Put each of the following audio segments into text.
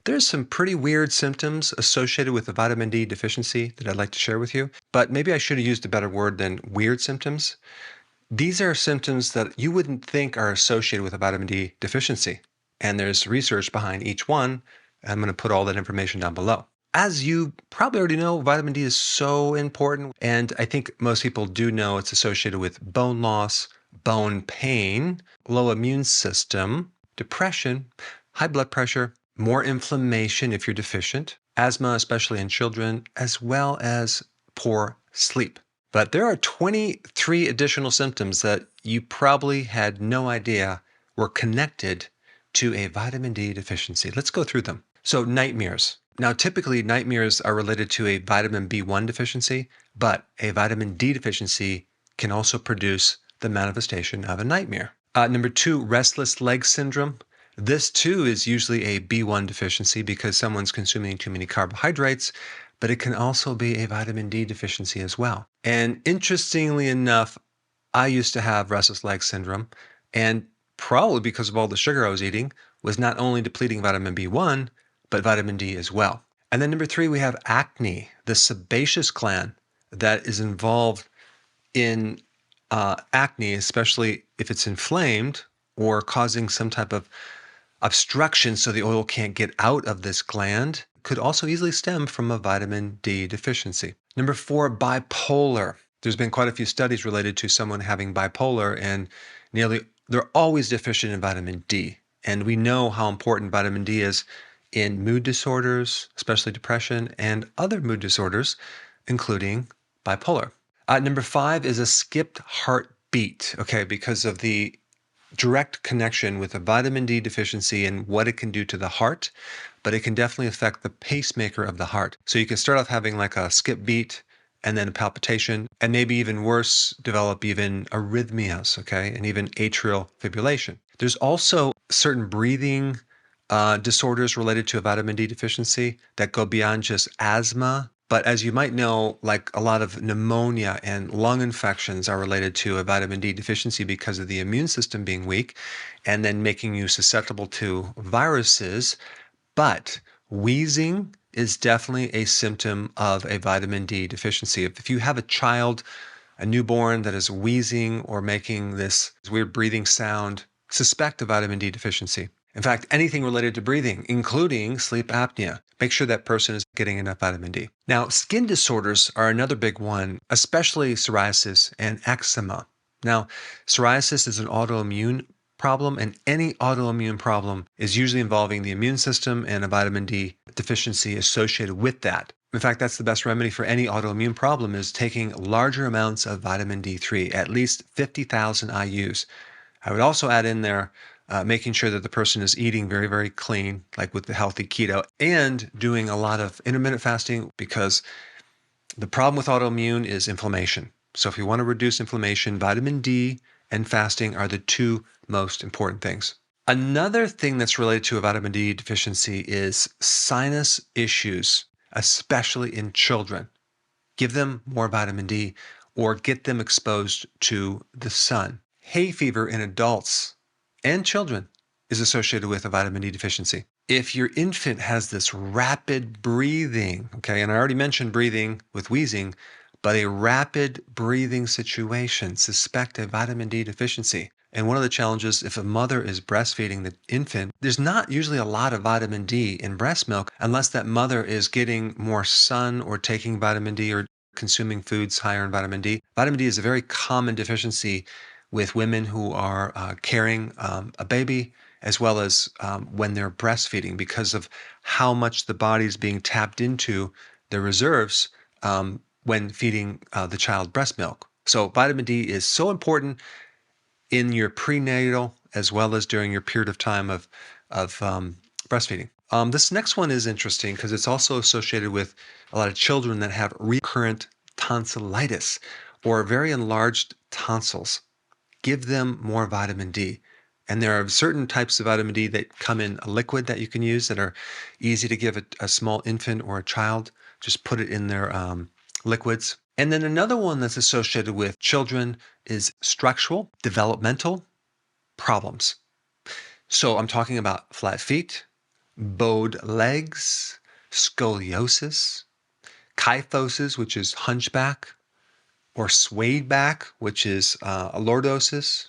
There's some pretty weird symptoms associated with a vitamin D deficiency that I'd like to share with you, but maybe I should have used a better word than weird symptoms. These are symptoms that you wouldn't think are associated with a vitamin D deficiency. And there's research behind each one. I'm going to put all that information down below. As you probably already know, vitamin D is so important. And I think most people do know it's associated with bone loss, bone pain, low immune system, depression, high blood pressure, more inflammation if you're deficient, asthma, especially in children, as well as poor sleep. But there are 23 additional symptoms that you probably had no idea were connected to a vitamin D deficiency. Let's go through them. So nightmares. Now, typically nightmares are related to a vitamin B1 deficiency, but a vitamin D deficiency can also produce the manifestation of a nightmare. Number 2, restless leg syndrome. This too is usually a B1 deficiency because someone's consuming too many carbohydrates, but it can also be a vitamin D deficiency as well. And interestingly enough, I used to have restless leg syndrome, and probably because of all the sugar I was eating, was not only depleting vitamin B1, but vitamin D as well. And then number 3, we have acne, the sebaceous gland that is involved in acne, especially if it's inflamed or causing some type of obstruction so the oil can't get out of this gland, could also easily stem from a vitamin D deficiency. Number 4, bipolar. There's been quite a few studies related to someone having bipolar, and they're always deficient in vitamin D. And we know how important vitamin D is in mood disorders, especially depression, and other mood disorders, including bipolar. Number 5 is a skipped heartbeat, okay, because of the direct connection with a vitamin D deficiency and what it can do to the heart, but it can definitely affect the pacemaker of the heart. So you can start off having like a skip beat and then a palpitation, and maybe even worse, develop even arrhythmias, okay, and even atrial fibrillation. There's also certain breathing disorders related to a vitamin D deficiency that go beyond just asthma. But as you might know, like a lot of pneumonia and lung infections are related to a vitamin D deficiency because of the immune system being weak and then making you susceptible to viruses. But wheezing is definitely a symptom of a vitamin D deficiency. If you have a child, a newborn that is wheezing or making this weird breathing sound, suspect a vitamin D deficiency. In fact, anything related to breathing, including sleep apnea, make sure that person is getting enough vitamin D. Now, skin disorders are another big one, especially psoriasis and eczema. Now, psoriasis is an autoimmune problem, and any autoimmune problem is usually involving the immune system and a vitamin D deficiency associated with that. In fact, that's the best remedy for any autoimmune problem is taking larger amounts of vitamin D3, at least 50,000 IUs. I would also add in there making sure that the person is eating very, very clean, like with the healthy keto, and doing a lot of intermittent fasting because the problem with autoimmune is inflammation. So if you want to reduce inflammation, vitamin D and fasting are the 2 most important things. Another thing that's related to a vitamin D deficiency is sinus issues, especially in children. Give them more vitamin D or get them exposed to the sun. Hay fever in adults and children is associated with a vitamin D deficiency. If your infant has this rapid breathing, okay, and I already mentioned breathing with wheezing, but a rapid breathing situation, suspect a vitamin D deficiency. And one of the challenges, if a mother is breastfeeding the infant, there's not usually a lot of vitamin D in breast milk unless that mother is getting more sun or taking vitamin D or consuming foods higher in vitamin D. Vitamin D is a very common deficiency with women who are carrying a baby, as well as when they're breastfeeding, because of how much the body's being tapped into the reserves when feeding the child breast milk. So vitamin D is so important in your prenatal as well as during your period of time of breastfeeding. This next one is interesting because it's also associated with a lot of children that have recurrent tonsillitis or very enlarged tonsils. Give them more vitamin D. And there are certain types of vitamin D that come in a liquid that you can use that are easy to give a small infant or a child. Just put it in their liquids. And then another one that's associated with children is structural, developmental problems. So I'm talking about flat feet, bowed legs, scoliosis, kyphosis, which is hunchback, or swayed back, which is lordosis,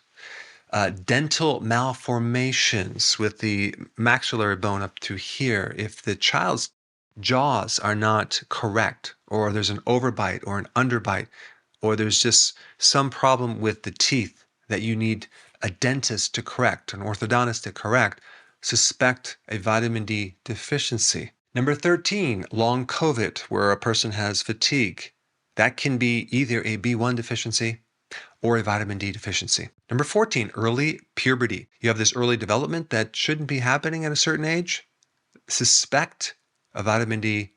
dental malformations with the maxillary bone up to here. If the child's jaws are not correct, or there's an overbite or an underbite, or there's just some problem with the teeth that you need a dentist to correct, an orthodontist to correct, suspect a vitamin D deficiency. Number 13, long COVID, where a person has fatigue. That can be either a B1 deficiency or a vitamin D deficiency. Number 14, early puberty. You have this early development that shouldn't be happening at a certain age. Suspect a vitamin D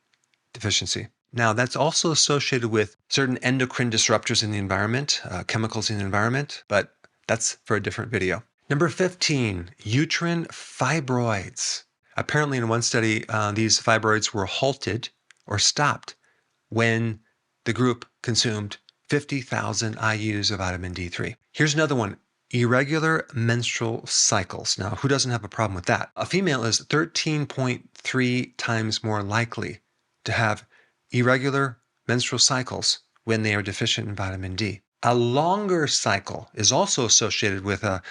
deficiency. Now, that's also associated with certain endocrine disruptors in the environment, chemicals in the environment, but that's for a different video. Number 15, uterine fibroids. Apparently, in one study, these fibroids were halted or stopped when the group consumed 50,000 IUs of vitamin D3. Here's another one, irregular menstrual cycles. Now, who doesn't have a problem with that? A female is 13.3 times more likely to have irregular menstrual cycles when they are deficient in vitamin D. A longer cycle is also associated with a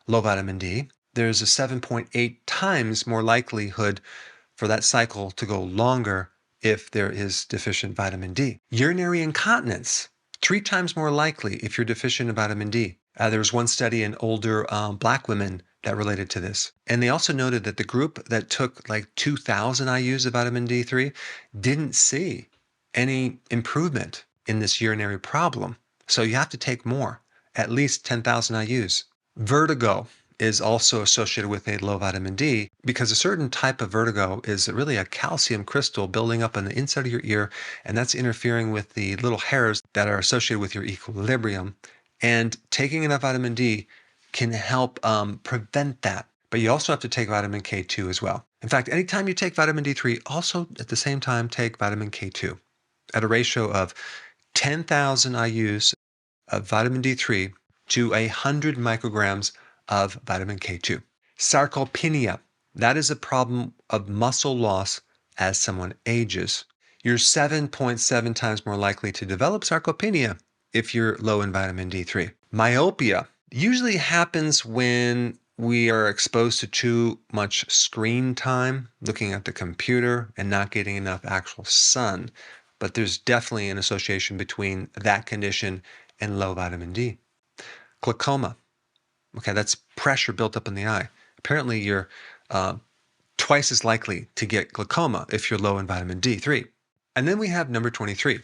low vitamin D. There's a 7.8 times more likelihood for that cycle to go longer if there is deficient vitamin D. Urinary incontinence, 3 times more likely if you're deficient in vitamin D. There was one study in older Black women that related to this. And they also noted that the group that took like 2,000 IUs of vitamin D3 didn't see any improvement in this urinary problem. So you have to take more, at least 10,000 IUs. Vertigo is also associated with a low vitamin D because a certain type of vertigo is really a calcium crystal building up on the inside of your ear, and that's interfering with the little hairs that are associated with your equilibrium. And taking enough vitamin D can help prevent that. But you also have to take vitamin K2 as well. In fact, anytime you take vitamin D3, also at the same time take vitamin K2 at a ratio of 10,000 IUs of vitamin D3 to 100 micrograms of vitamin K2. Sarcopenia, that is a problem of muscle loss as someone ages. You're 7.7 times more likely to develop sarcopenia if you're low in vitamin D3. Myopia usually happens when we are exposed to too much screen time, looking at the computer and not getting enough actual sun. But there's definitely an association between that condition and low vitamin D. Glaucoma. Okay, that's pressure built up in the eye. Apparently, you're twice as likely to get glaucoma if you're low in vitamin D3. And then we have number 23,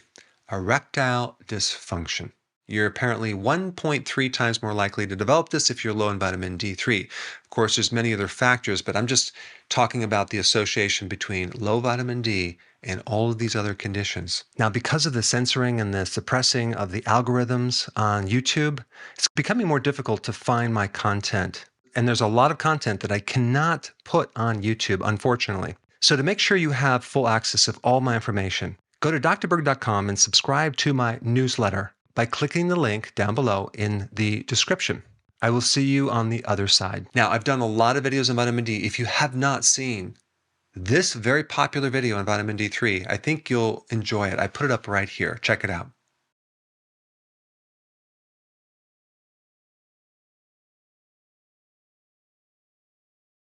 erectile dysfunction. You're apparently 1.3 times more likely to develop this if you're low in vitamin D3. Of course, there's many other factors, but I'm just talking about the association between low vitamin D and all of these other conditions. Now, because of the censoring and the suppressing of the algorithms on YouTube, it's becoming more difficult to find my content. And there's a lot of content that I cannot put on YouTube, unfortunately. So to make sure you have full access of all my information, go to drberg.com and subscribe to my newsletter by clicking the link down below in the description. I will see you on the other side. Now, I've done a lot of videos on vitamin D. If you have not seen this very popular video on vitamin D3, I think you'll enjoy it. I put it up right here. Check it out.